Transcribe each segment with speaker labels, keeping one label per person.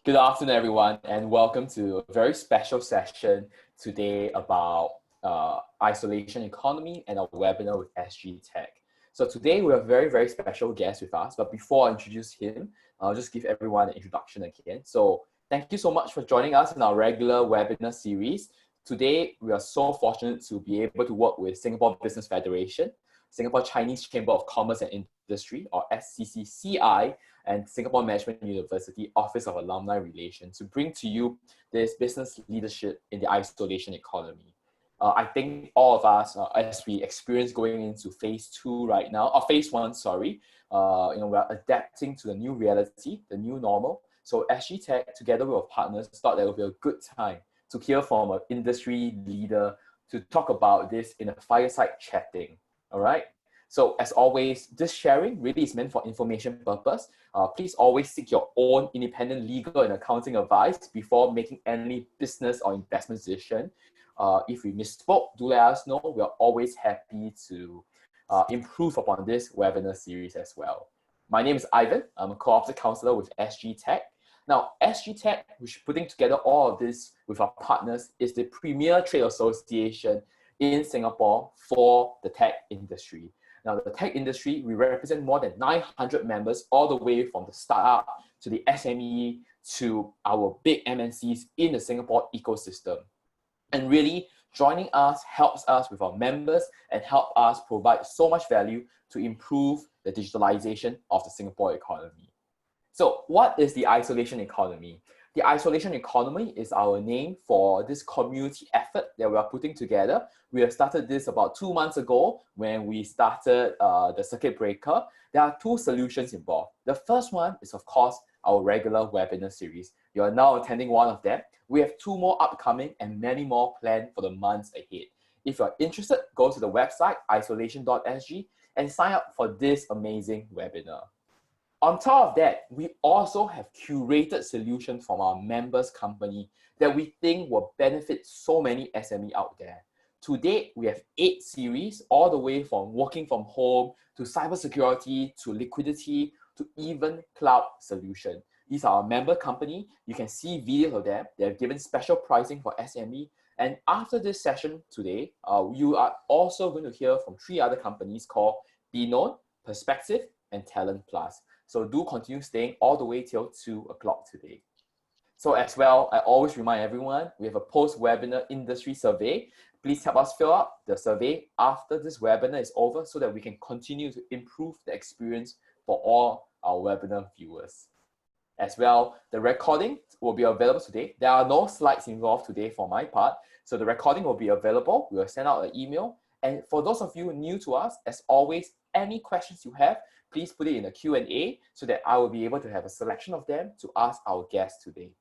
Speaker 1: Good afternoon, everyone, and welcome to a very special session today about isolation economy and our webinar with SG Tech. So today we have a very special guest with us, but before I introduce him, I'll just give everyone an introduction again. So thank you so much for joining us in our regular webinar series. Today, we are so fortunate to be able to work with Singapore Business Federation, Singapore Chinese Chamber of Commerce and Industry, or SCCCI, and Singapore Management University Office of Alumni Relations to bring to you this business leadership in the isolation economy. I think all of us, as we experience going into phase 2 right now, or phase 1, sorry, we're adapting to the new reality, the new normal. So SG Tech, together with our partners, thought that it would be a good time to hear from an industry leader to talk about this in a fireside chatting. All right. So as always, this sharing really is meant for information purpose. Please always seek your own independent legal and accounting advice before making any business or investment decision. If we misspoke, do let us know. We are always happy to improve upon this webinar series as well. My name is Ivan. I'm a co-opted counselor with SG Tech. Now, SG Tech, which is putting together all of this with our partners, is the premier trade association in Singapore for the tech industry. Now, the tech industry, we represent more than 900 members, all the way from the startup to the SME to our big MNCs in the Singapore ecosystem. And really, joining us helps us with our members and help us provide so much value to improve the digitalization of the Singapore economy. So what is the isolation economy? The isolation economy is our name for this community effort that we are putting together. We have started this about 2 months ago when we started the circuit breaker. There are 2 solutions involved. The first one is, of course, our regular webinar series. You are now attending one of them. We have 2 more upcoming and many more planned for the months ahead. If you're interested, go to the website isolation.sg and sign up for this amazing webinar. On top of that, we also have curated solutions from our members company that we think will benefit so many SME out there. To date, we have 8 series, all the way from working from home to cybersecurity to liquidity to even cloud solution. These are our member company. You can see videos of them. They have given special pricing for SME. And after this session today, you are also going to hear from 3 other companies called Be Known, Perspective, and Talent Plus. So do continue staying all the way till 2 o'clock today. So as well, I always remind everyone, we have a post-webinar industry survey. Please help us fill out the survey after this webinar is over so that we can continue to improve the experience for all our webinar viewers. As well, the recording will be available today. There are no slides involved today for my part. So the recording will be available. We will send out an email. And for those of you new to us, as always, any questions you have, please put it in the Q&A so that I will be able to have a selection of them to ask our guests today.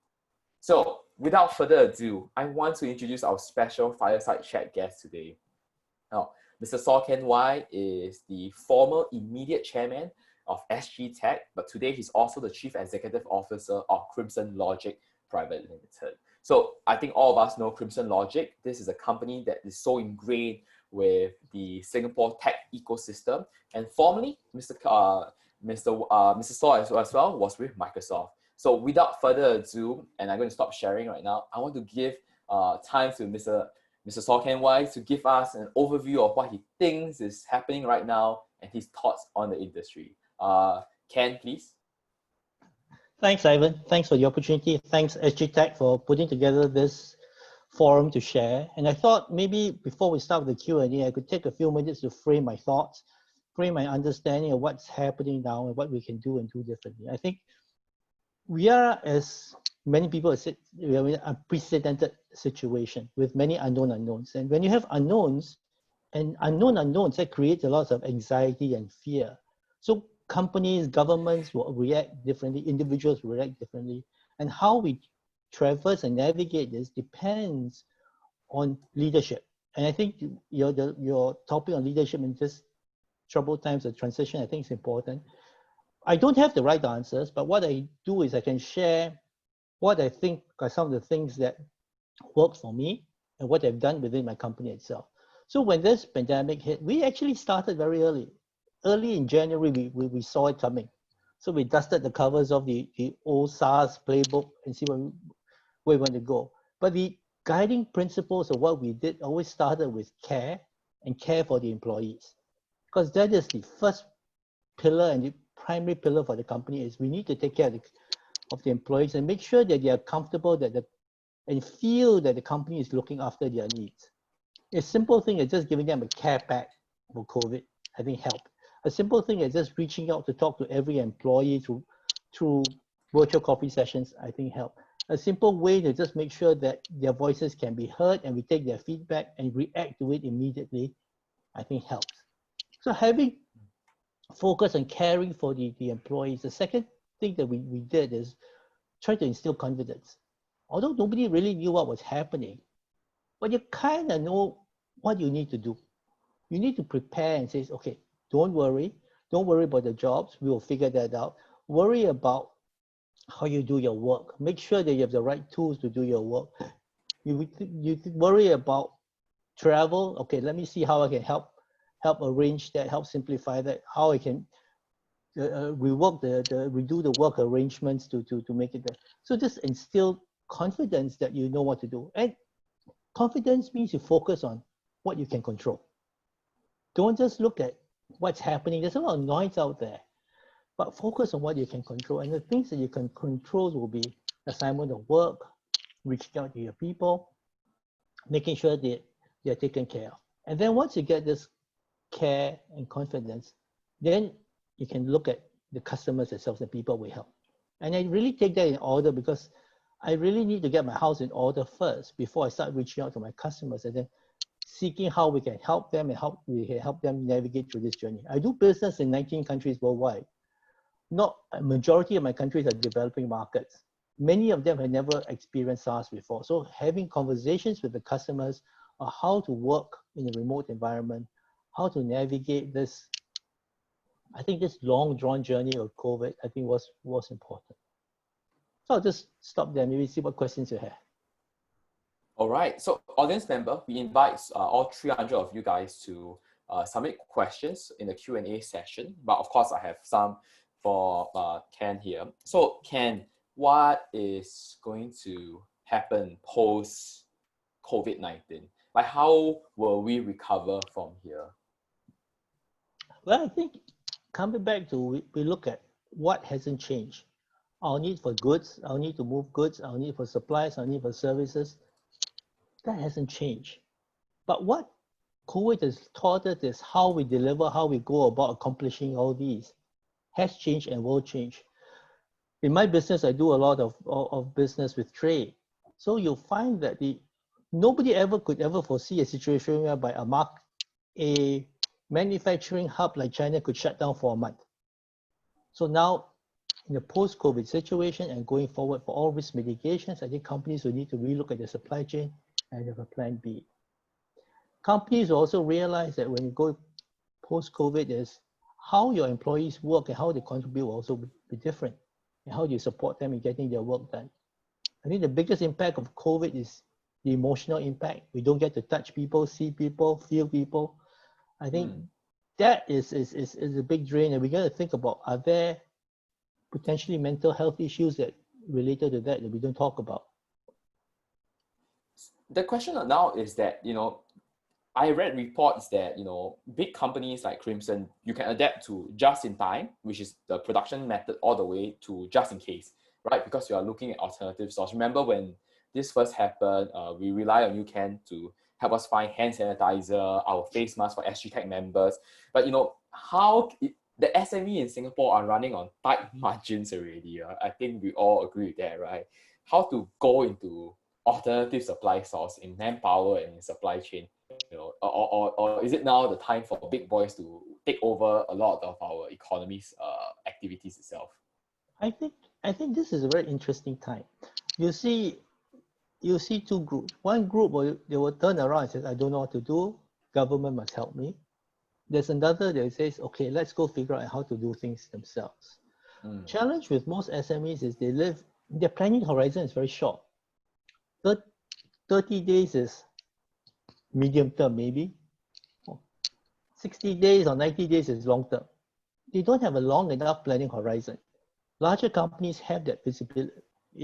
Speaker 1: So without further ado, I want to introduce our special fireside chat guest today. Now, Mr. Saw Ken Wye is the former immediate chairman of SG Tech, but today he's also the Chief Executive Officer of Crimson Logic Private Limited. So I think all of us know Crimson Logic. This is a company that is so ingrained with the Singapore tech ecosystem. And formerly, Mr. Saw as well was with Microsoft. So without further ado, and I'm going to stop sharing right now, I want to give time to Mr. Saw Ken Wye to give us an overview of what he thinks is happening right now and his thoughts on the industry. Ken, please.
Speaker 2: Thanks, Ivan. Thanks for the opportunity. Thanks, SG Tech, for putting together this forum to share. And I thought maybe before we start with the Q&A, I could take a few minutes to frame my thoughts, frame my understanding of what's happening now and what we can do and do differently. I think we are, as many people have said, we are in an unprecedented situation with many unknown unknowns. And when you have unknowns and unknown unknowns, that creates a lot of anxiety and fear. So companies, governments will react differently, individuals will react differently. And how we traverse and navigate this depends on leadership. And I think your topic on leadership in this troubled times of transition, I think is important. I don't have the right answers, but what I do is I can share what I think are some of the things that work for me and what I've done within my company itself. So when this pandemic hit, we actually started very early. Early in January, we saw it coming. So we dusted the covers of the old SARS playbook and see where we want to go. But the guiding principles of what we did always started with care and care for the employees. Because that is the first pillar and the primary pillar for the company is we need to take care of the employees and make sure that they are comfortable and feel that the company is looking after their needs. A simple thing is just giving them a care pack for COVID, I think helped. A simple thing is just reaching out to talk to every employee through virtual coffee sessions, I think helped. A simple way to just make sure that their voices can be heard and we take their feedback and react to it immediately, I think helps. So having focus on caring for the employees. The second thing that we did is try to instill confidence. Although nobody really knew what was happening, but you kind of know what you need to do. You need to prepare and say, okay, don't worry about the jobs, we will figure that out. Worry about how you do your work. Make sure that you have the right tools to do your work. You worry about travel. Okay, let me see how I can help arrange that, help simplify that, how I can redo the work arrangements to make it better. So just instill confidence that you know what to do. And confidence means you focus on what you can control. Don't just look at what's happening. There's a lot of noise out there, but focus on what you can control. And the things that you can control will be assignment of work, reaching out to your people, making sure that they're taken care of. And then once you get this care and confidence, then you can look at the customers themselves and people we help. And I really take that in order because I really need to get my house in order first before I start reaching out to my customers and then seeking how we can help them and how we can help them navigate through this journey. I do business in 19 countries worldwide. Not a majority of my countries are developing markets. Many of them have never experienced SaaS before. So having conversations with the customers on how to work in a remote environment, how to navigate this, I think this long drawn journey of COVID, I think was important. So I'll just stop there, maybe see what questions you have.
Speaker 1: All right, so audience member, we invite all 300 of you guys to submit questions in the Q&A session. But of course, I have some for Ken here. So Ken, what is going to happen post COVID-19? Like how will we recover from here?
Speaker 2: Well, I think coming back to, we look at what hasn't changed. Our need for goods, our need to move goods, our need for supplies, our need for services, that hasn't changed. But what COVID has taught us is how we deliver, how we go about accomplishing all these has changed and will change. In my business, I do a lot of business with trade. So you'll find that nobody could ever foresee a situation whereby a manufacturing hub like China could shut down for a month. So now in the post-COVID situation and going forward for all risk mitigations, I think companies will need to relook at their supply chain and have a plan B. Companies will also realize that when you go post-COVID is how your employees work and how they contribute will also be different, and how do you support them in getting their work done. I think the biggest impact of COVID is the emotional impact. We don't get to touch people, see people, feel people. I think that is a big drain, and we got to think about, are there potentially mental health issues that related to that we don't talk about?
Speaker 1: The question now is that, I read reports that, big companies like Crimson, you can adapt to just in time, which is the production method, all the way to just in case, right? Because you are looking at alternative sources. Remember when this first happened, we rely on you, Ken, to help us find hand sanitizer, our face mask for SG Tech members. But, the SME in Singapore are running on tight margins already. I think we all agree with that, right? How to go into alternative supply source in manpower and in supply chain, or is it now the time for big boys to take over a lot of our economy's activities itself?
Speaker 2: I think this is a very interesting time. You see two groups. One group they will turn around and say, I don't know what to do. Government must help me. There's another that says, okay, let's go figure out how to do things themselves. Challenge with most SMEs is their planning horizon is very short. 30 days is medium term, maybe. 60 days or 90 days is long term. They don't have a long enough planning horizon. Larger companies have that visibility,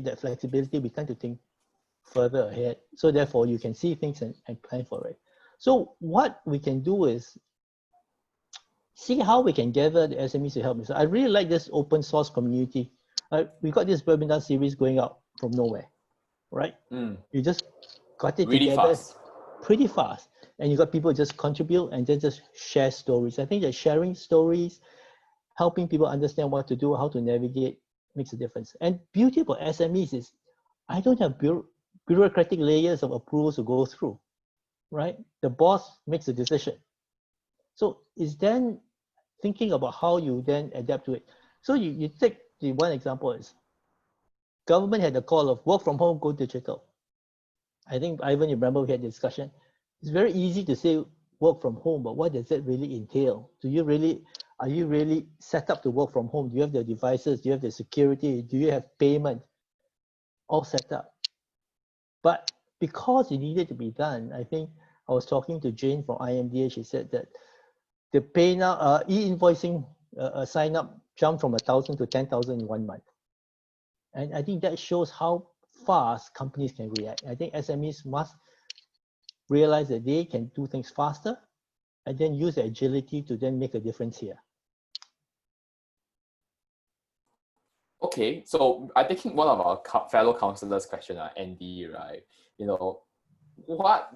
Speaker 2: that flexibility. We tend to think further ahead. So therefore, you can see things and plan for it. So what we can do is see how we can gather the SMEs to help me. So I really like this open source community. We got this webinar series going out from nowhere, right? You just got it
Speaker 1: Really
Speaker 2: together
Speaker 1: fast.
Speaker 2: pretty fast. And you got people just contribute and then just share stories. I think that sharing stories, helping people understand what to do, how to navigate makes a difference. And beauty about SMEs is I don't have bureaucratic layers of approvals to go through, right? The boss makes a decision. So it's then thinking about how you then adapt to it. So you take the one example is government had the call of work from home, go digital. I think, Ivan, you remember we had a discussion. It's very easy to say work from home, but what does that really entail? Are you really set up to work from home? Do you have the devices? Do you have the security? Do you have payment? All set up. But because it needed to be done, I think I was talking to Jane from IMDA. She said that the pay now, e-invoicing sign up jumped from 1,000 to 10,000 in 1 month. And I think that shows how fast companies can react. I think SMEs must realize that they can do things faster and then use the agility to then make a difference here.
Speaker 1: Okay, so I think one of our fellow counselors' question, Andy, right? You know, what?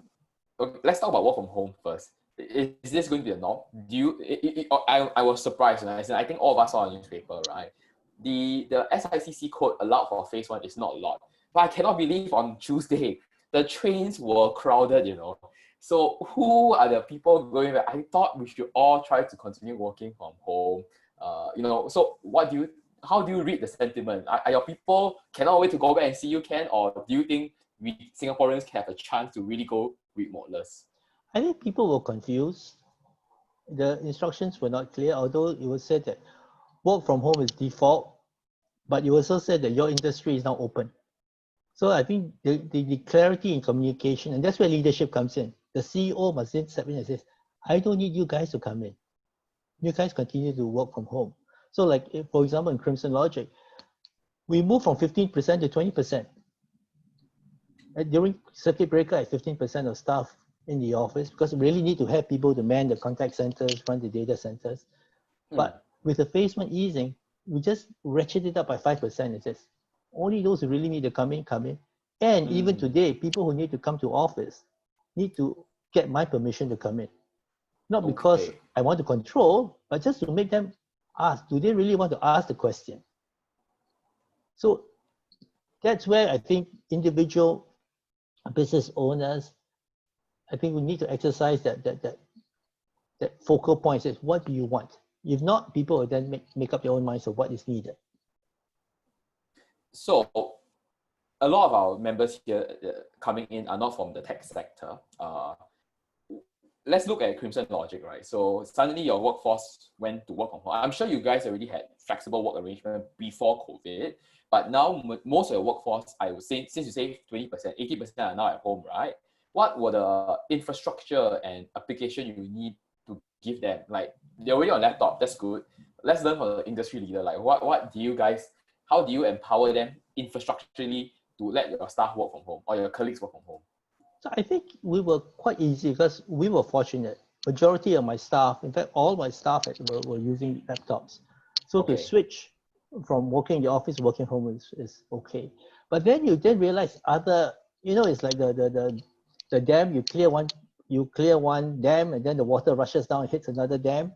Speaker 1: Okay, let's talk about work from home first. Is this going to be a norm? Do you? I was surprised, and I think all of us saw on newspaper, right? The SICC code allowed for phase one is not a lot, but I cannot believe on Tuesday the trains were crowded. You know, so who are the people going there? I thought we should all try to continue working from home. You know, so what do you? How do you read the sentiment? Are your people cannot wait to go back and see you, Ken, or do you think we Singaporeans can have a chance to really go remoteless?
Speaker 2: I think people were confused. The instructions were not clear, although it was said that work from home is default, but you also said that your industry is now open. So I think the clarity in communication, and that's where leadership comes in. The CEO must then step in and says, I don't need you guys to come in. You guys continue to work from home. So like, if, for example, in Crimson Logic, we moved from 15% to 20%. During circuit breaker, I had 15% of staff in the office because we really need to have people to man the contact centers, run the data centers. But with the phase one easing, we just ratcheted it up by 5%. It says only those who really need to come in, come in. And even today, people who need to come to office need to get my permission to come in. Not because I want to control, but just to make them ask, do they really want to ask the question? So that's where I think individual business owners, I think we need to exercise that focal point. Says, what do you want? If not, people will then make up their own minds of what is needed.
Speaker 1: So a lot of our members here coming in are not from the tech sector. Let's look at Crimson Logic, right? So suddenly your workforce went to work from home. I'm sure you guys already had flexible work arrangement before COVID, but now most of your workforce, I would say, since you say 20%, 80% are now at home, right? What were the infrastructure and application you need to give them? Like, they're already on laptop, that's good. Let's learn from the industry leader. Like, what do you guys, how do you empower them infrastructurally to let your staff work from home or your colleagues work from home?
Speaker 2: So I think we were quite easy because we were fortunate. Majority of my staff, in fact, all my staff were using laptops. So to switch from working in the office, working home is okay. But then you then realize other, you know, it's like the dam, you clear one dam and then the water rushes down and hits another dam.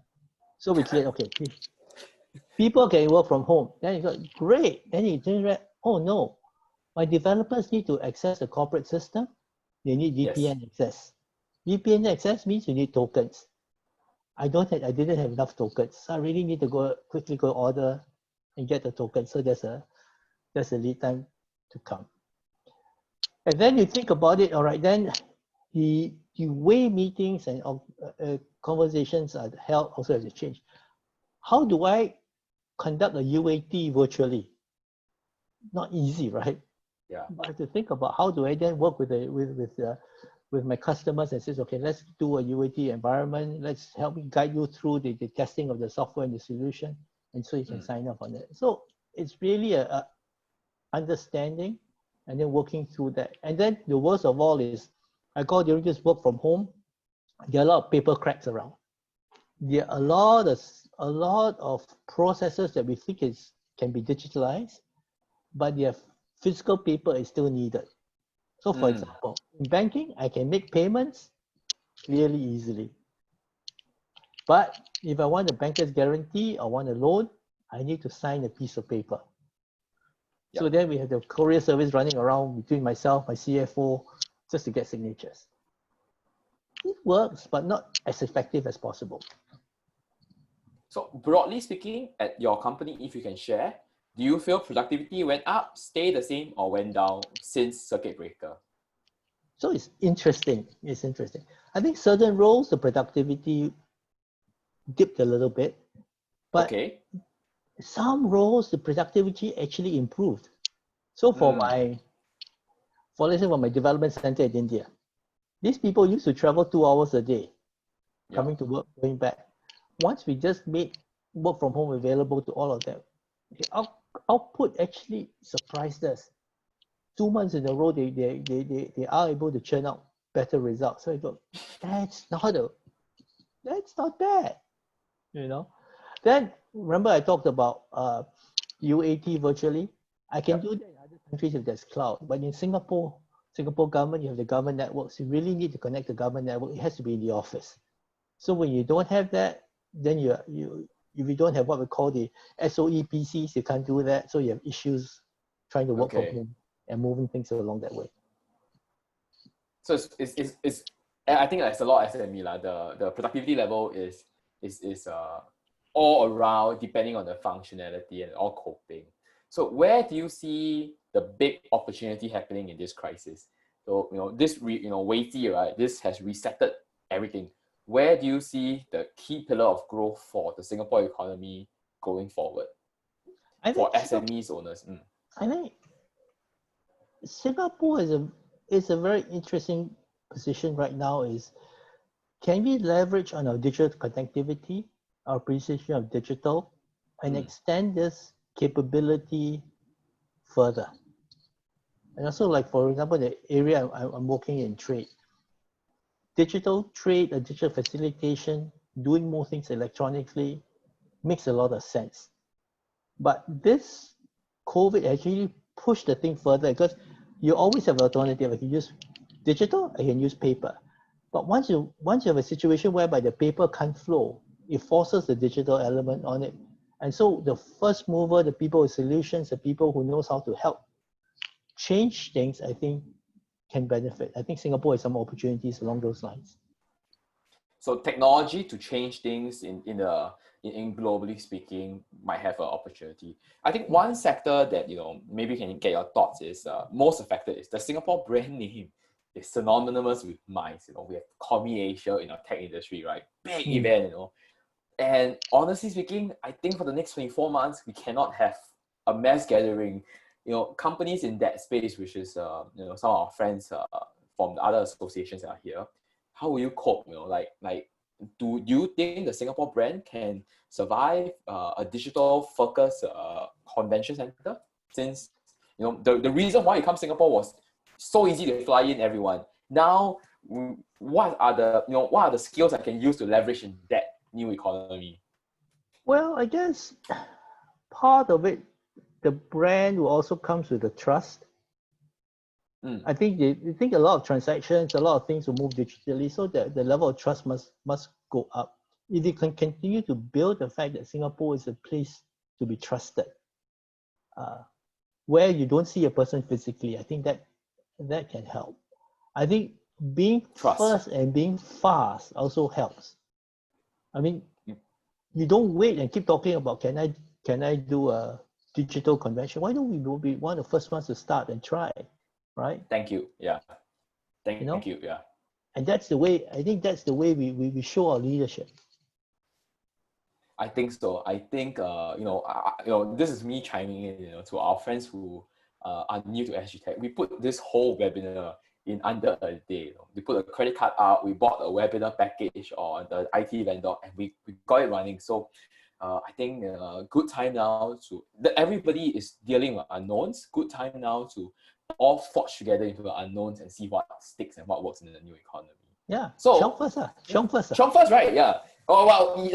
Speaker 2: So we cleared, okay, people can work from home. Then you go, great. Then you think, oh no, my developers need to access the corporate system. They need VPN access. VPN access means you need tokens. I didn't have enough tokens. So I really need to quickly go order and get the token. So there's a lead time to come. And then you think about it, all right, then the way meetings and conversations are held also has to change. How do I conduct a UAT virtually? Not easy, right?
Speaker 1: Yeah.
Speaker 2: I have to think about how do I then work with my customers and says, okay, let's do a UAT environment. Let's help me guide you through the testing of the software and the solution. And so you can sign up on it. So it's really a understanding and then working through that. And then the worst of all is, I call during this work from home, there are a lot of paper cracks around. There are a lot of processes that we think can be digitalized, but their physical paper is still needed. So for example, in banking, I can make payments clearly, easily. But if I want a banker's guarantee or want a loan, I need to sign a piece of paper.
Speaker 1: Yep.
Speaker 2: So then we have the courier service running around between myself, my CFO, just to get signatures. It works, but not as effective as possible.
Speaker 1: So broadly speaking, at your company, if you can share, do you feel productivity went up, stayed the same, or went down since circuit breaker?
Speaker 2: So it's interesting. It's interesting. I think certain roles, the productivity dipped a little bit, but
Speaker 1: Okay.
Speaker 2: some roles, the productivity actually improved. So for let's say for my development center in India, these people used to travel 2 hours a day, coming to work, going back. Once we just made work from home available to all of them, the output actually surprised us. 2 months in a row, they are able to churn out better results. So I go, that's not bad, you know. Then remember I talked about UAT virtually. I can do that in other countries if there's cloud, but in Singapore government, you have the government networks. You really need to connect the government network. It has to be in the office. So when you don't have that, then if you don't have what we call the SOE PCs, you can't do that. So you have issues trying to work from home and moving things along that way.
Speaker 1: So it's I think it's a lot of SME lah. The productivity level is all around depending on the functionality and all coping. So where do you see the big opportunity happening in this crisis? So this weighty, right? This has resetted everything. Where do you see the key pillar of growth for the Singapore economy going forward? For SMEs owners.
Speaker 2: I think Singapore is a very interesting position right now. Is can we leverage on our digital connectivity, our appreciation of digital, and extend this capability further? And also, like for example, the area I'm working in, trade. Digital trade and digital facilitation, doing more things electronically makes a lot of sense. But this COVID actually pushed the thing further because you always have an alternative. I can use digital, I can use paper. But once you have a situation whereby the paper can't flow, it forces the digital element on it. And so the first mover, the people with solutions, the people who knows how to help change things, I think can benefit. I think Singapore has some opportunities along those lines.
Speaker 1: So technology to change things in globally speaking might have an opportunity. I think one sector that maybe can get your thoughts is most affected is the Singapore brand name is synonymous with MICE. We have Commie Asia in our tech industry, right? Big event, And honestly speaking, I think for the next 24 months we cannot have a mass gathering. Companies in that space, which is some of our friends from the other associations that are here. How will you cope? Do you think the Singapore brand can survive a digital focused convention center? Since the reason why you come to Singapore was so easy to fly in everyone. Now, what are the skills I can use to leverage in that new economy?
Speaker 2: Well, I guess part of it, the brand will also comes with the trust. I think they think a lot of transactions, a lot of things will move digitally, so that the level of trust must go up. If you can continue to build the fact that Singapore is a place to be trusted, where you don't see a person physically, I think that can help. I think being first and being fast also helps. I mean, you don't wait and keep talking about can I do a digital convention? Why don't we be one of the first ones to start and try, right?
Speaker 1: Thank you. Yeah. Thank you. Yeah.
Speaker 2: And that's the way. I think that's the way we show our leadership.
Speaker 1: I think so. I think this is me chiming in. To our friends who are new to SG Tech, we put this whole webinar in under a day. We put a credit card out. We bought a webinar package on the IT vendor, and we got it running. So I think good time now everybody is dealing with unknowns. Good time now to all forge together into the unknowns and see what sticks and what works in the new economy.
Speaker 2: Yeah,
Speaker 1: So,
Speaker 2: Sean first. Sean first.
Speaker 1: Sean first, right? Yeah. Oh, well,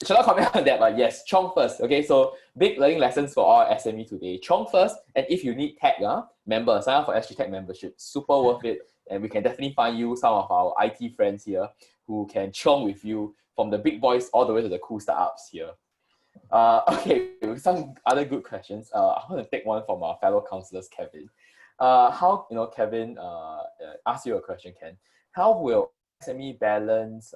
Speaker 1: should I comment on that? But yes, Chong first. Okay, so big learning lessons for our SME today. Chong first, and if you need tech, member, sign up for SG Tech membership. Super worth it. And we can definitely find you some of our IT friends here who can chong with you from the big boys all the way to the cool startups here. Okay, some other good questions. I want to take one from our fellow counselors, Kevin. Kevin, ask you a question, Ken. How will SME balance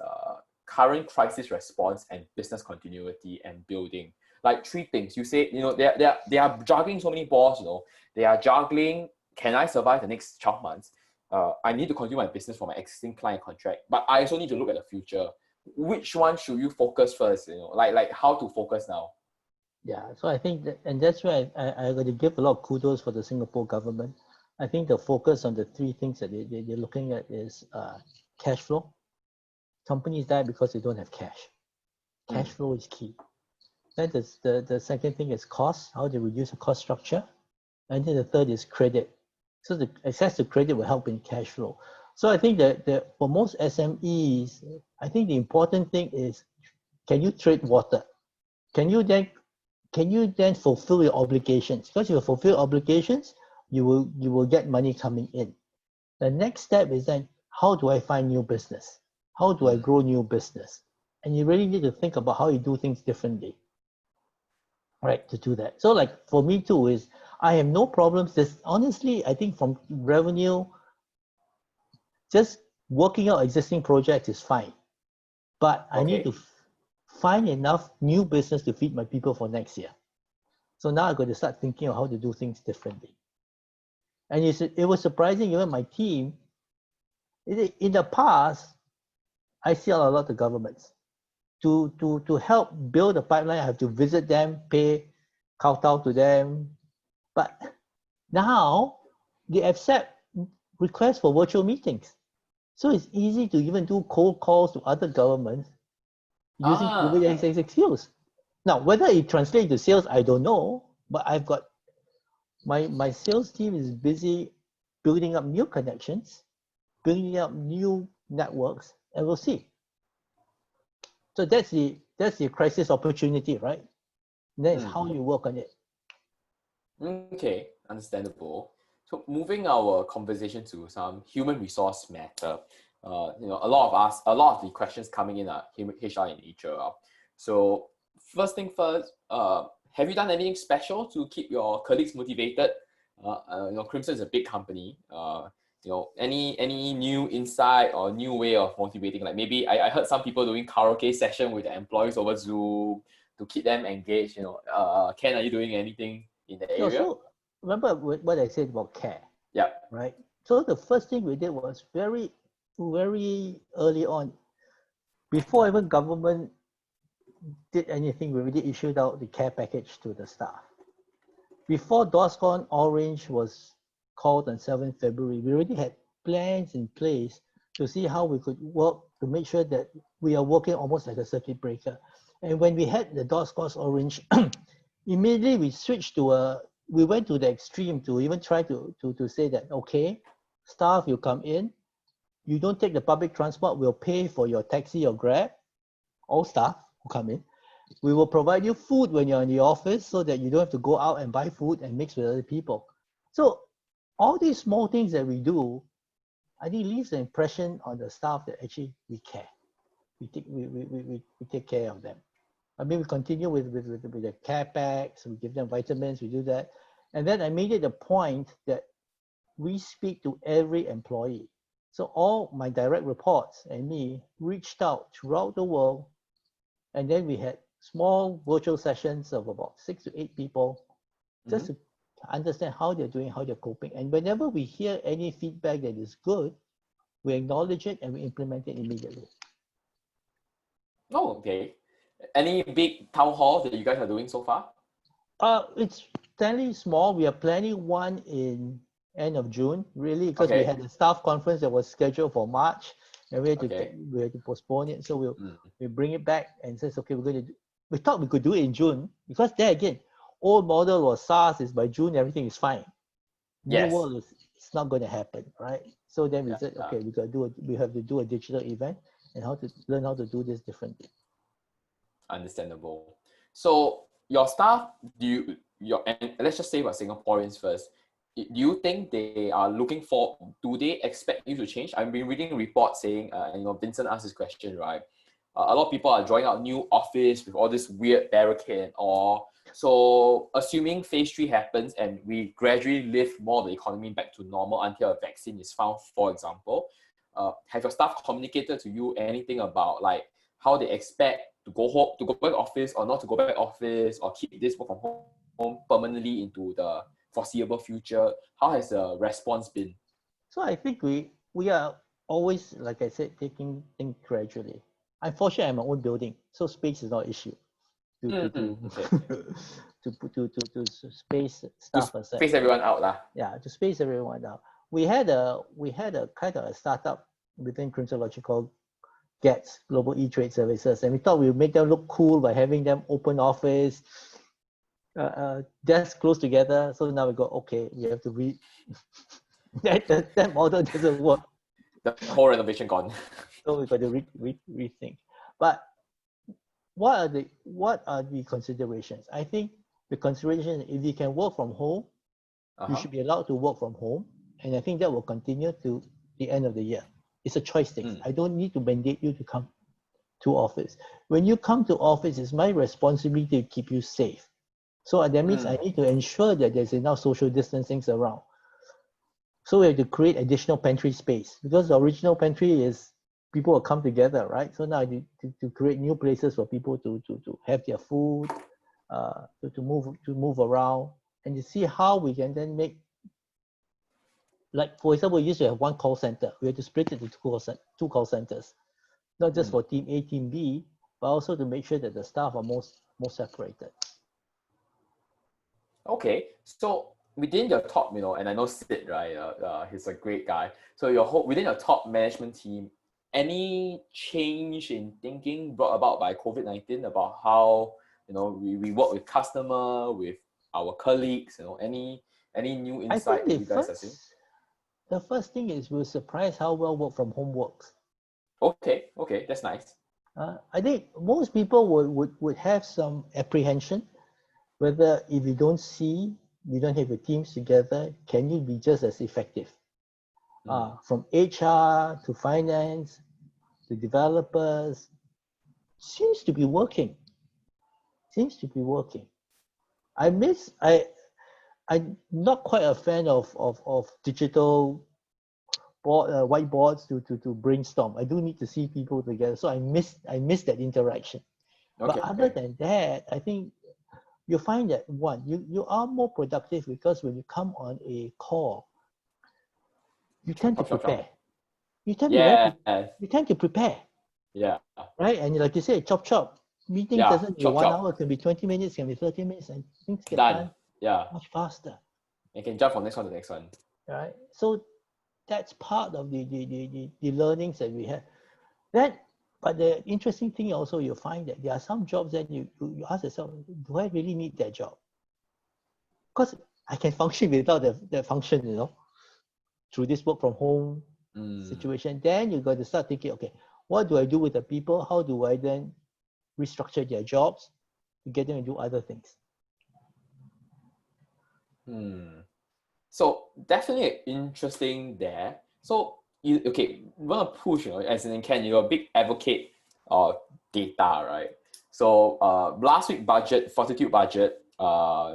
Speaker 1: current crisis response and business continuity and building? Like three things. You say, they are juggling so many balls, they are juggling, can I survive the next 12 months? I need to continue my business for my existing client contract, but I also need to look at the future. Which one should you focus first? Like how to focus now?
Speaker 2: Yeah, so I think and that's why I got to give a lot of kudos for the Singapore government. I think the focus on the three things that they're looking at is cash flow. Companies die because they don't have cash. Cash flow is key. Then the second thing is cost, how they reduce the cost structure. And then the third is credit. So the access to credit will help in cash flow. So I think that for most SMEs, I think the important thing is, can you trade water? Can you then fulfill your obligations? Because if you fulfill obligations, you will get money coming in. The next step is then, how do I find new business? How do I grow new business? And you really need to think about how you do things differently, right, to do that. So like for me too is, I have no problems. Honestly, I think from revenue, just working out existing projects is fine. But I need to find enough new business to feed my people for next year. So now I've got to start thinking of how to do things differently. And it was surprising, even my team, in the past, I see a lot of governments. To help build a pipeline, I have to visit them, pay kowtow to them. But now they accept requests for virtual meetings. So it's easy to even do cold calls to other governments using COVID as an excuse. Now, whether it translates to sales, I don't know, but I've got my sales team is busy building up new connections, building up new networks, and we'll see. So that's the crisis opportunity, right? And that's how you work on it.
Speaker 1: Okay, understandable. So moving our conversation to some human resource matter, a lot of the questions coming in are HR in nature. So first thing first, have you done anything special to keep your colleagues motivated? Crimson is a big company. Any new insight or new way of motivating? Like maybe I heard some people doing karaoke session with the employees over Zoom to keep them engaged. Ken, are you doing anything in the area?
Speaker 2: So remember what I said about care.
Speaker 1: Yeah.
Speaker 2: Right. So the first thing we did was very, very early on, before even government did anything, we already issued out the care package to the staff. Before DORSCON Orange was called on 7th February, we already had plans in place to see how we could work to make sure that we are working almost like a circuit breaker. And when we had the DORSCON Orange, immediately we went to the extreme to even try to say that, okay, staff, you come in, you don't take the public transport, we'll pay for your taxi or Grab, all staff who come in. We will provide you food when you're in the office so that you don't have to go out and buy food and mix with other people. So all these small things that we do, I think leaves an impression on the staff that actually we care. We take care of them. I mean, we continue with the care packs, we give them vitamins, we do that. And then I made it a point that we speak to every employee. So all my direct reports and me reached out throughout the world. And then we had small virtual sessions of about 6 to 8 people just to understand how they're doing, how they're coping. And whenever we hear any feedback that is good, we acknowledge it and we implement it immediately.
Speaker 1: Oh, okay. Any big town hall that you guys are doing so far?
Speaker 2: It's fairly small. We are planning one in end of June, really, because we had a staff conference that was scheduled for March, and we had
Speaker 1: Okay.
Speaker 2: to postpone it. So
Speaker 1: Mm.
Speaker 2: we bring it back and says, okay, we thought we could do it in June, because there again, old model was SARS is by June everything is fine. New
Speaker 1: Yes.
Speaker 2: world is it's not going to happen, right? So then we
Speaker 1: Yeah,
Speaker 2: said,
Speaker 1: yeah.
Speaker 2: okay, we have to do a digital event and how to learn how to do this differently.
Speaker 1: Understandable. So your staff, and let's just say about Singaporeans first. Do you think they are do they expect you to change? I've been reading reports saying, Vincent asked this question, right? A lot of people are drawing out new office with all this weird barricade and all. So assuming phase 3 happens and we gradually lift more of the economy back to normal until a vaccine is found, for example, have your staff communicated to you anything about like how they expect to go home, to go back office or not to go back office, or keep this work from home permanently into the foreseeable future? How has the response been?
Speaker 2: So I think we are always, like I said, taking things gradually. Unfortunately, I'm my own building, so space is not an issue
Speaker 1: Okay.
Speaker 2: to space
Speaker 1: To
Speaker 2: staff aside.
Speaker 1: space everyone out lah.
Speaker 2: Yeah, to space everyone out. We had a kind of a startup within Crimsology called GETS, Global E-Trade Services, and we thought we would make them look cool by having them open office, desks close together. So now we go, okay, we have to that model doesn't work.
Speaker 1: The whole renovation gone.
Speaker 2: So we got to rethink. But what are the considerations? I think the consideration, if you can work from home, you should be allowed to work from home, and I think that will continue to the end of the year. It's a choice thing. I don't need to mandate you to come to office. When you come to office, it's my responsibility to keep you safe. So that means I need to ensure that there's enough social distancing around. So we have to create additional pantry space, because the original pantry is people will come together, right? So now I need to create new places for people to have their food, to move around, and to see how we can then make, like for example, we used to have one call center. We had to split it into two call centers, not just for team A, team B, but also to make sure that the staff are more separated.
Speaker 1: Okay, so within your top, and I know Sid, right? He's a great guy. So within your top management team, any change in thinking brought about by COVID-19 about how we work with customer, with our colleagues? Any new
Speaker 2: I
Speaker 1: insight
Speaker 2: think
Speaker 1: that you guys are seeing?
Speaker 2: the first thing is we're surprised how well work from home works.
Speaker 1: Okay, that's nice.
Speaker 2: I think most people would have some apprehension whether if you don't have your teams together, can you be just as effective? From HR to finance to developers, seems to be working. I'm not quite a fan of digital whiteboards to brainstorm. I do need to see people together, so I miss that interaction.
Speaker 1: Okay.
Speaker 2: But other than that, I think you find that you are more productive, because when you come on a call, you tend to prepare. You tend to prepare.
Speaker 1: Yeah.
Speaker 2: Right? And like you say, chop. Meeting doesn't be 1 hour, it can be 20 minutes, it can be 30 minutes, and things get done much faster.
Speaker 1: You can jump from next one to the next one.
Speaker 2: Right? So that's part of the learnings that we have. But the interesting thing also, you'll find that there are some jobs that you ask yourself, do I really need that job? Because I can function without that function, through this work from home situation. Then you got to start thinking, okay, what do I do with the people? How do I then restructure their jobs to get them to do other things?
Speaker 1: So definitely interesting there. So you want to push, as in Ken, you're a big advocate of data, right? So last week Fortitude budget,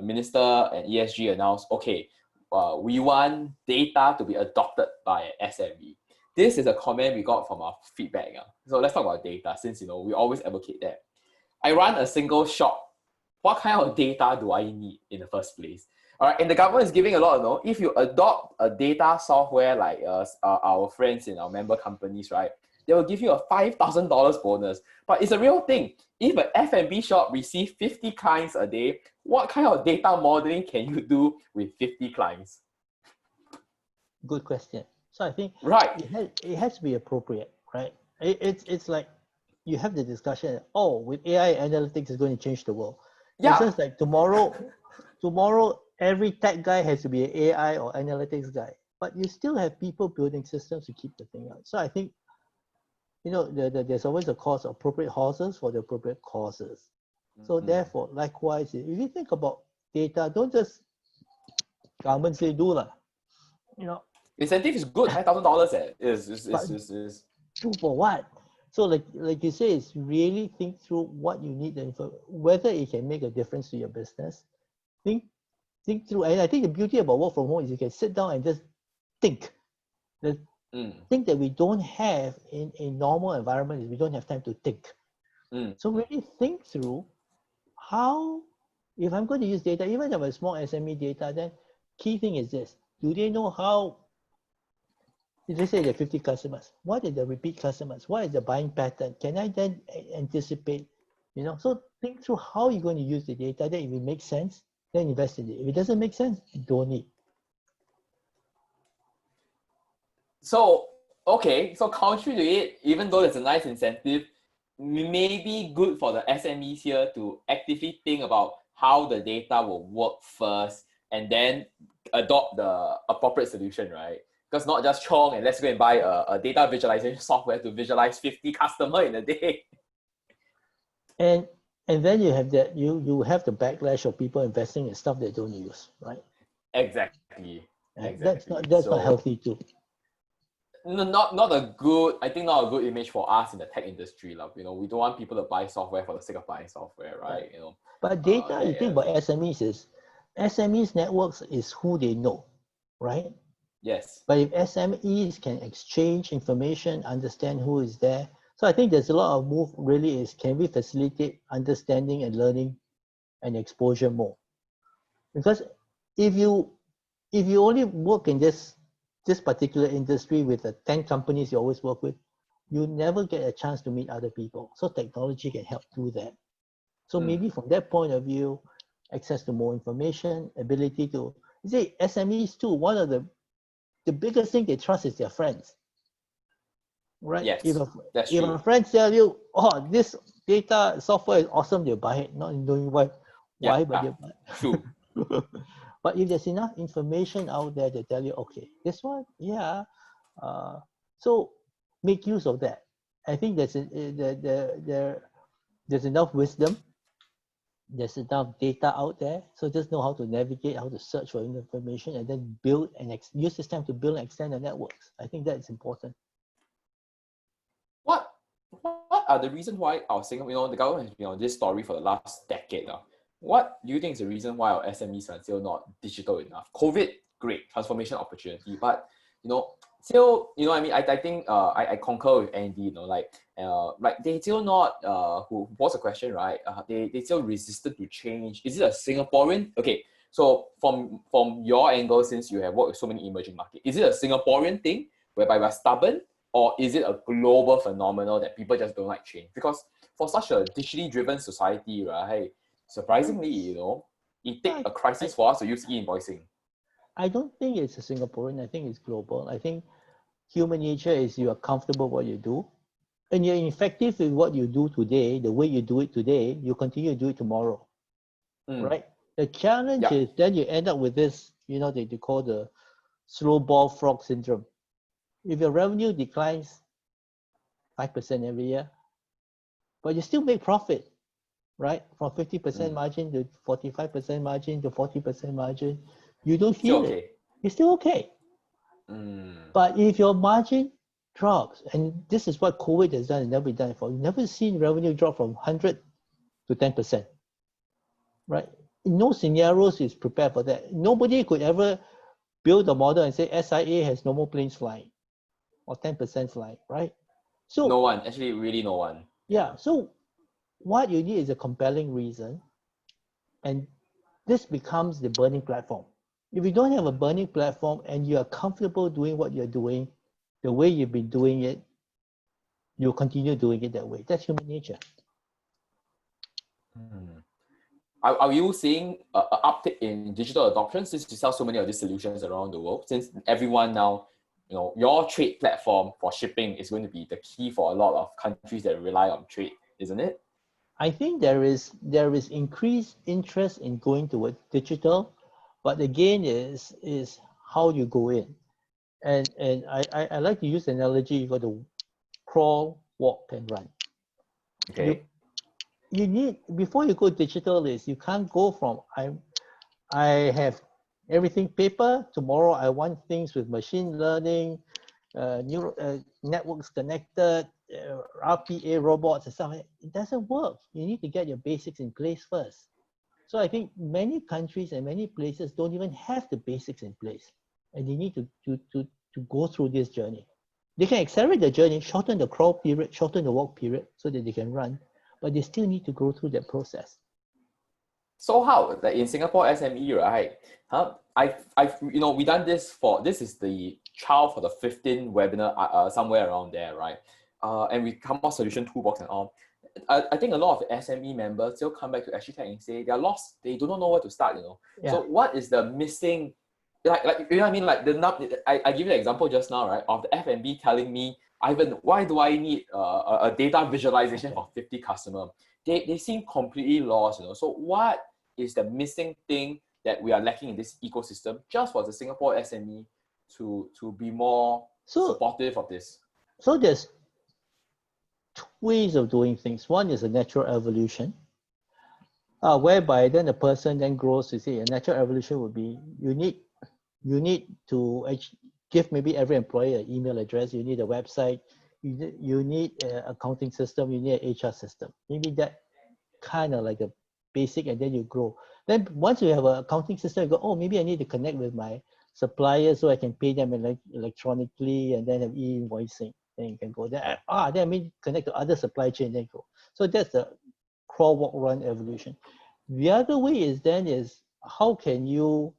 Speaker 1: Minister and ESG announced, we want data to be adopted by SME. This is a comment we got from our feedback. So let's talk about data, since we always advocate that. I run a single shop. What kind of data do I need in the first place? All right, and the government is giving a lot. If you adopt a data software like our friends in our member companies, right, they will give you a $5,000 bonus. But it's a real thing. If an F&B shop receives 50 clients a day, what kind of data modeling can you do with 50 clients?
Speaker 2: Good question. So I think
Speaker 1: right,
Speaker 2: it has to be appropriate. right? It's like you have the discussion, oh, with AI analytics is going to change the world. It's
Speaker 1: Yeah.
Speaker 2: just like tomorrow every tech guy has to be an AI or analytics guy, but you still have people building systems to keep the thing out. So I think, there's always a cost of appropriate horses for the appropriate causes. So
Speaker 1: Mm.
Speaker 2: therefore, likewise, if you think about data, don't just government say do lah, you know,
Speaker 1: Incentive is good, $5,000.
Speaker 2: but
Speaker 1: Is
Speaker 2: do for what? So like you say, it's really think through what you need the info, whether it can make a difference to your business. Think think through, and I think the beauty about work from home is you can sit down and just think. The
Speaker 1: mm,
Speaker 2: thing that we don't have in a normal environment is we don't have time to think.
Speaker 1: mm.
Speaker 2: So really think through how, if I'm going to use data, even if I have a small SME data, then key thing is this: do they know how? Let's say there are 50 customers. What are the repeat customers? What is the buying pattern? Can I then anticipate? So think through how you're going to use the data. Then if it makes sense, then invest in it. If it doesn't make sense, don't need.
Speaker 1: So, okay, so contrary to it, even though there's a nice incentive, maybe good for the SMEs here to actively think about how the data will work first and then adopt the appropriate solution, right? Because not just chong and let's go and buy a data visualization software to visualize 50 customer in a day.
Speaker 2: And and then you have that you have the backlash of people investing in stuff they don't use, right?
Speaker 1: Exactly.
Speaker 2: And
Speaker 1: Exactly.
Speaker 2: that's not
Speaker 1: So
Speaker 2: healthy too.
Speaker 1: not a good, I think not a good image for us in the tech industry. We don't want people to buy software for the sake of buying software,
Speaker 2: Right.
Speaker 1: right?
Speaker 2: But data, you think
Speaker 1: And,
Speaker 2: about SMEs is SMEs networks is who they know, right?
Speaker 1: yes.
Speaker 2: But if SMEs can exchange information, understand who is there. So I think there's a lot of move really is can we facilitate understanding and learning and exposure more? Because if you if you only work in this particular industry with the 10 companies you always work with, you never get a chance to meet other people. So technology can help do that. So maybe from that point of view, access to more information, ability to, you see, SMEs too, one of the biggest thing they trust is their friends, right?
Speaker 1: Yes, that's
Speaker 2: If
Speaker 1: true.
Speaker 2: a friend tell you, oh, this data software is awesome, they'll buy it, not knowing
Speaker 1: Yeah,
Speaker 2: why, but they'll buy
Speaker 1: true.
Speaker 2: it. But if there's enough information out there, they tell you, okay, this one, yeah. So make use of that. I think there's enough wisdom, there's enough data out there. So just know how to navigate, how to search for information, and then build and use this time to build and extend the networks. I think that's important.
Speaker 1: What what are the reasons why our Singapore, the government has been on this story for the last decade now? What do you think is the reason why our SMEs are still not digital enough? COVID, great transformation opportunity, but still, I think I concur with Andy. Like they still not who was a question, right? They still resistant to change. Is it a Singaporean? Okay, so from your angle, since you have worked with so many emerging markets, is it a Singaporean thing whereby we're stubborn, or is it a global phenomenon that people just don't like change? Because for such a digitally driven society, right, surprisingly, it
Speaker 2: Yeah,
Speaker 1: take a crisis for us to use e-invoicing.
Speaker 2: I don't think it's a Singaporean. I think it's global. I think human nature is you are comfortable what you do, and you're effective with what you do today. The way you do it today, you continue to do it tomorrow,
Speaker 1: Mm,
Speaker 2: right? The challenge
Speaker 1: yeah,
Speaker 2: is then you end up with this, they call the slow ball frog syndrome. If your revenue declines 5% every year, but you still make profit, right? From 50%
Speaker 1: mm,
Speaker 2: margin to 45% margin to 40% margin, you don't
Speaker 1: still
Speaker 2: feel it.
Speaker 1: okay.
Speaker 2: It's still okay.
Speaker 1: Mm,
Speaker 2: But if your margin drops, and this is what COVID has done and never been done before, you've never seen revenue drop from 100 to 10%, right? In no scenarios is prepared for that. Nobody could ever build a model and say SIA has no more planes flying or 10% flying, right?
Speaker 1: no
Speaker 2: So,
Speaker 1: one, actually, really no one. Yeah.
Speaker 2: yeah, so what you need is a compelling reason, and this becomes the burning platform. If you don't have a burning platform and you are comfortable doing what you're doing, the way you've been doing it, you'll continue doing it that way. That's human nature.
Speaker 1: Mm. Are you seeing an uptick in digital adoption since you sell so many of these solutions around the world? Since everyone now your trade platform for shipping is going to be the key for a lot of countries that rely on trade, isn't it?
Speaker 2: I think there is increased interest in going toward digital, but again is how you go in. And I like to use the analogy, you got to crawl, walk, and run. You
Speaker 1: Okay.
Speaker 2: you need, before you go digital, is you can't go from I have everything paper. Tomorrow I want things with machine learning, neural networks connected, RPA robots and stuff. It doesn't work. You need to get your basics in place first. So I think many countries and many places don't even have the basics in place, and they need to go through this journey. They can accelerate the journey, shorten the crawl period, shorten the walk period, so that they can run, but they still need to go through that process.
Speaker 1: So how, like in Singapore SME, right? We done this this is the child for the 15th webinar, somewhere around there, right? And we come up solution toolbox and all. I think a lot of the SME members still come back to SGTech and say they're lost. They do not know where to start.
Speaker 2: Yeah.
Speaker 1: So what is the missing? Like you know what I mean? Like I give you an example just now, right? Of the F&B telling me, Ivan, why do I need a data visualization for 50 customers? They seem completely lost. So what is the missing thing that we are lacking in this ecosystem just for the Singapore SME to be more supportive of this?
Speaker 2: So there's two ways of doing things. One is a natural evolution, whereby then the person then grows to say a natural evolution would be you need to give maybe every employee an email address, you need a website, you need an accounting system, you need an HR system. Maybe that kind of like a basic, and then you grow. Then once you have an accounting system, you go, oh, maybe I need to connect with my suppliers so I can pay them electronically, and then have e-invoicing. Then you can go there. Then I mean connect to other supply chain, then go. So that's the crawl, walk, run evolution. The other way is how can you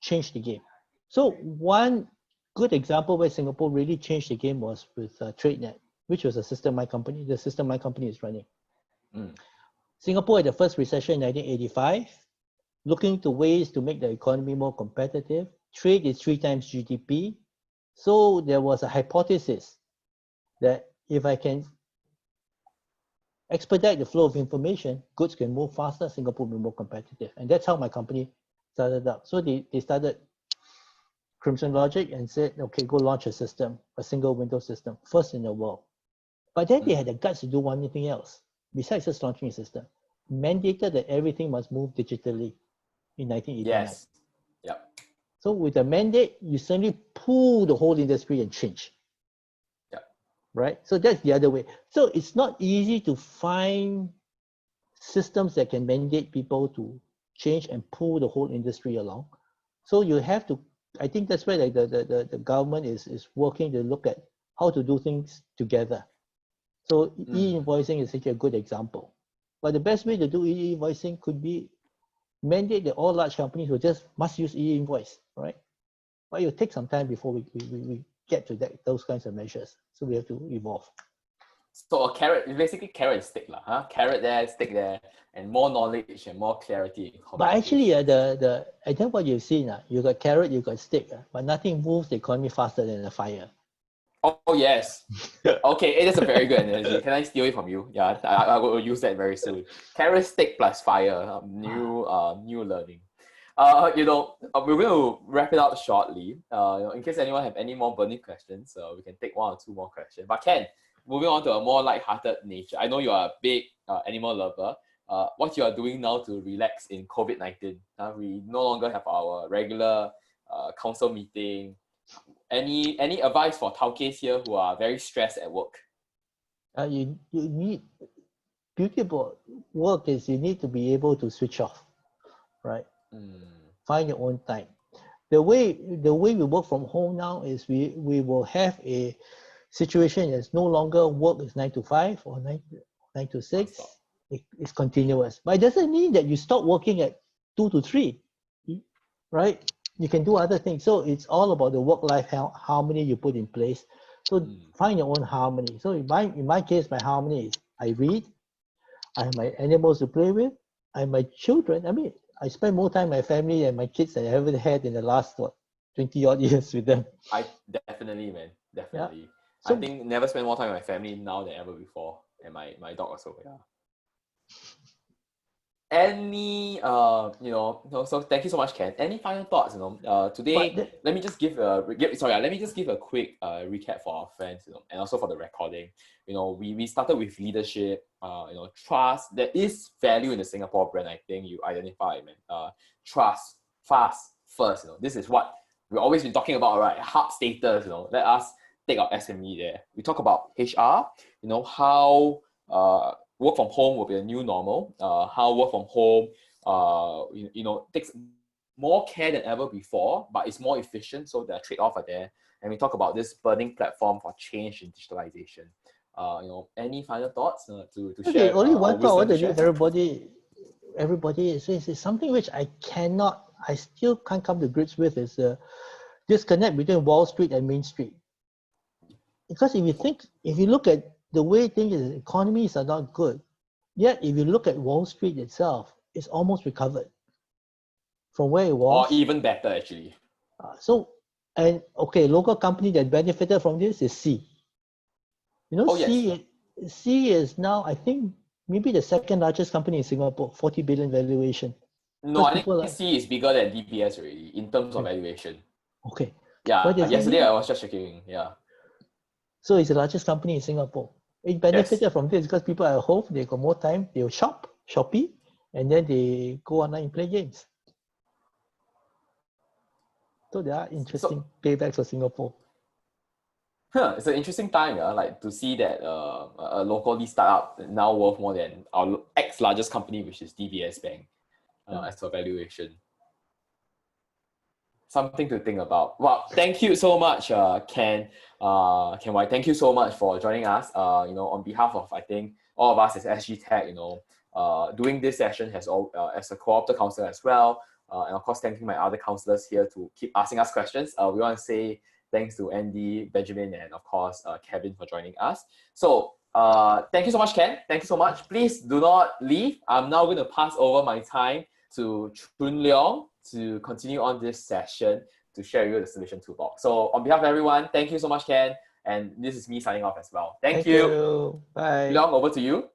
Speaker 2: change the game? So one good example where Singapore really changed the game was with TradeNet, which was the system my company is running. Singapore had the first recession in 1985, looking to ways to make the economy more competitive. Trade is 3 times GDP. So there was a hypothesis that if I can expedite the flow of information, goods can move faster, Singapore will be more competitive. And that's how my company started out. So they started Crimson Logic and said, okay, go launch a system, a single window system, first in the world. But then they had the guts to do one thing else, besides just launching a system, mandated that everything must move digitally in 1989.
Speaker 1: Yes. Yep.
Speaker 2: So with the mandate, you suddenly pull the whole industry and change.
Speaker 1: Yep.
Speaker 2: Right? So that's the other way. So it's not easy to find systems that can mandate people to change and pull the whole industry along. So you have to, I think that's where the government is working to look at how to do things together. So e-invoicing is actually a good example. But the best way to do e-invoicing could be mandate that all large companies must use e-invoice, right? But it will take some time before we get to those kinds of measures. So we have to evolve.
Speaker 1: So a carrot, basically carrot and stick, huh? Carrot there, stick there, and more knowledge and more clarity.
Speaker 2: But actually, I think what you've seen, you got carrot, you got stick, but nothing moves the economy faster than a fire.
Speaker 1: Oh yes. Okay, it is a very good analogy. Can I steal it from you? Yeah, I will use that very soon. Carrot, stick plus fire. New learning. We're going to wrap it up shortly. In case anyone have any more burning questions, we can take 1 or 2 more questions. But Ken, moving on to a more light-hearted nature. I know you are a big animal lover. What you are doing now to relax in COVID-19? We no longer have our regular council meeting. Any advice for taukees here who are very stressed at work?
Speaker 2: You need, beauty about work is you need to be able to switch off, right? Find your own time. The way we work from home now is we will have a situation that's no longer work is 9 to 5 or 9 to 6. It's continuous. But it doesn't mean that you stop working at 2 to 3, right? You can do other things. So it's all about the work-life harmony you put in place. So find your own harmony. So in my case, my harmony is I read, I have my animals to play with, I have my children. I mean, I spend more time with my family and my kids than I ever had in the last 20 odd years with them.
Speaker 1: I definitely, man,
Speaker 2: Yeah.
Speaker 1: definitely. I
Speaker 2: So,
Speaker 1: think never spend more time with my family now than ever before, and my dog also. Yeah. Any so thank you so much, Ken. Any final thoughts?
Speaker 2: but
Speaker 1: Today let me just give let me just give a quick recap for our friends, and also for the recording. We started with leadership, trust. There is value in the Singapore brand. I think you identify, man. Trust, fast, first. This is what we've always been talking about, right? Hub status. Let us take our SME there. We talk about HR. How work from home will be a new normal. How work from home, takes more care than ever before, but it's more efficient. So the trade-off are there. And we talk about this burning platform for change in digitalization. Any final thoughts to
Speaker 2: okay,
Speaker 1: share?
Speaker 2: only
Speaker 1: Or
Speaker 2: one thought I
Speaker 1: wisdom
Speaker 2: want
Speaker 1: to
Speaker 2: to leave
Speaker 1: share?
Speaker 2: everybody is something which I still can't come to grips with is the disconnect between Wall Street and Main Street. Because if you look at the way things, economies are not good, yet if you look at Wall Street itself, it's almost recovered from where it
Speaker 1: Or
Speaker 2: was.
Speaker 1: even better, actually.
Speaker 2: Local company that benefited from this is C.
Speaker 1: Oh, yes.
Speaker 2: C is now, I think, maybe the second largest company in Singapore, 40 billion valuation.
Speaker 1: No,
Speaker 2: Because
Speaker 1: I think
Speaker 2: people like,
Speaker 1: C is bigger than DBS already in terms of
Speaker 2: okay,
Speaker 1: valuation.
Speaker 2: okay.
Speaker 1: Yeah,
Speaker 2: But the thing
Speaker 1: yesterday
Speaker 2: is,
Speaker 1: I was just checking. Yeah.
Speaker 2: so it's the largest company in Singapore. It
Speaker 1: Yes.
Speaker 2: benefited from this because people are at home, they got more time, they'll Shopee, and then they go online and play games. So there are
Speaker 1: So
Speaker 2: interesting paybacks for Singapore.
Speaker 1: it's an interesting time, like to see that a locally startup now worth more than our ex-largest company, which is DBS Bank,
Speaker 2: Yeah.
Speaker 1: as for valuation. Something to think about. Well, thank you so much, Ken Wye. Thank you so much for joining us. On behalf of, I think, all of us as SG Tech, doing this session as a co-opted counselor as well. And of course, thanking my other counselors here to keep asking us questions. We want to say thanks to Andy, Benjamin, and of course, Kevin for joining us. So thank you so much, Ken. Thank you so much. Please do not leave. I'm now going to pass over my time to Chun Leong to continue on this session to share with you the solution toolbox. So on behalf of everyone, thank you so much, Ken. And this is me signing off as well. Thank
Speaker 2: Thank
Speaker 1: you.
Speaker 2: you. Bye.
Speaker 1: Leong, over to you.